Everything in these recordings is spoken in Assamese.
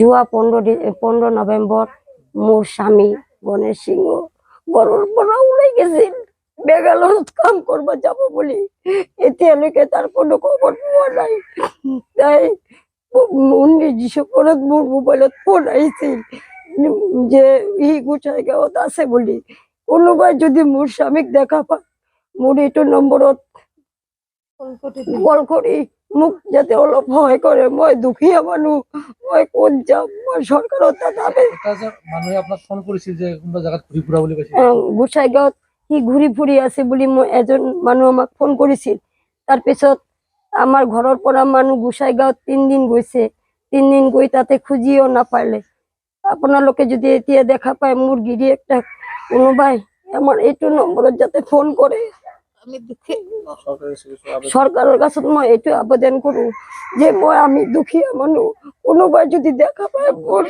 যোৱা 15 নৱেম্বৰ মোৰ স্বামী গণেশ সিংহ ঘৰৰ পৰা ওলাই গৈছিল বেঙ্গালুৰুত কাম কৰিব যাব বুলি। এতিয়ালৈকে তাৰ কোনো খবৰ পোৱা নাই। তাই 19 ডিচেম্বৰত মোৰ মোবাইলত ফোন আহিছিল যে ই গোসাইগাঁৱত আছে বুলি। কোনোবাই যদি মোৰ স্বামীক দেখা পায় মোৰ এইটো নম্বৰত কল কৰি মোক যাতে অলপ সহায় কৰে। মই দুখীয়া মানুহ, মই ক'ত যাম? মই চৰকাৰৰ মানুহে আপোনাক ফোন কৰিছিল যে কোনোবা জাগাত ঘূৰি ফুৰা বুলি কৈছিল। গোসাইগাঁৱত সি ঘূৰি ফুৰি আছে বুলি মই এজন মানুহ আমাক ফোন কৰিছিল। তাৰপিছত আমাৰ ঘৰৰ পৰা মানুহ গোসাইগাঁৱত 3 দিন গৈছে। 3 দিন গৈ তাতে খুঁজিও নাপালে। আপোনালোকে যদি এতিয়া দেখা পায় মোৰ গিৰিয়েকটাক কোনোবাই আমাৰ এইটো নম্বৰত যাতে ফোন কৰে। আমি দুঃখী সৰকাৰেৰ কাছে মই এইটো আবেদন কৰো যে আমি দুখীয়া মানুহ, কোনোবাই যদি দেখা পায় মোৰ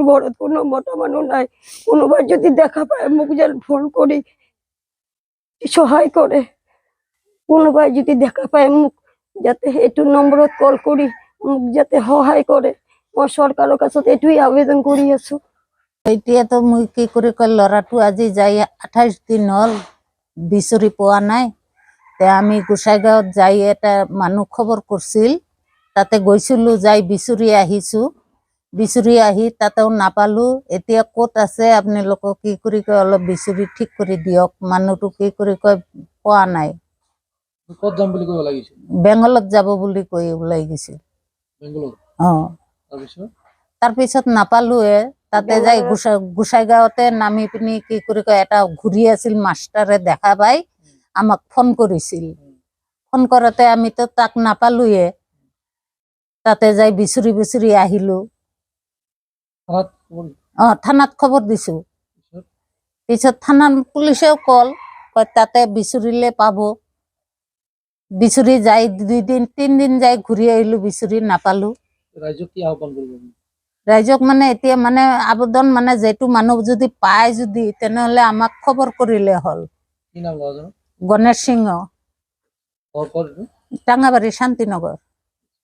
ঘৰত কোনো মতা মানুহ নাই, কোনোবাই যদি দেখা পায় মোক যেন ফোন কৰি সহায় কৰে। কোনোবাই যদি দেখা পায় মোক যাতে এইটো নম্বৰত কল কৰি মোক যাতে সহায় কৰে। মই সৰকাৰেৰ কাছে এইটোই আবেদন কৰি আছো। এতিয়া তো মই কি কৰি কয় ল'ৰাটো আজি যাই 28 দিন হ'ল বিচাৰি পোৱা নাই। তে আমি গোসাইগাঁৱত যাই এটা মানুহ খবৰ কৰিছিল, তাতে গৈছিলো, যাই বিচাৰি আহিছো। বিচাৰি আহি তাতেও নাপালো। এতিয়া ক'ত আছে আপোনালোকক কি কৰি কয় অলপ বিচাৰি ঠিক কৰি দিয়ক। মানুহটো কি কৰি কয় পোৱা নাই। ক'ত যাম বুলি কৈ লাগিছিল? বেংগলত যাব বুলি কৈ ওলাই গৈছিল। তাৰপিছত নাপালোৱে। তাতে যাই গোসাইগাঁৱতে নামি পিনি কি কৰি কয় এটা ঘূৰি আছিল মাষ্টাৰে দেখা পাই আমাক ফোন কৰিছিল। ফোন কৰোতে আমি তো তাক নাপালোয়ে। তাতে যাই বিচাৰি বিচাৰি আহিলো। থানাত খবৰ দিছো। পিছত থানাত পুলিচেও কয় তাতে বিচাৰিলে পাব। বিচাৰি যাই 2 দিন 3 দিন যাই ঘূৰি আহিলো, বিচাৰি নাপালো। ৰাইজক কি আহ্বান কৰিব? ৰাইজক মানে এতিয়া মানে আবেদন মানে যেটো মানুহ যদি পায় যদি তেনেহলে আমাক খবৰ কৰিলে হল। কি নাম ল'ৰাজনৰ? গণেশ সিংহ, ক'ত? টাঙ্গাবাৰী শান্তিনগৰ।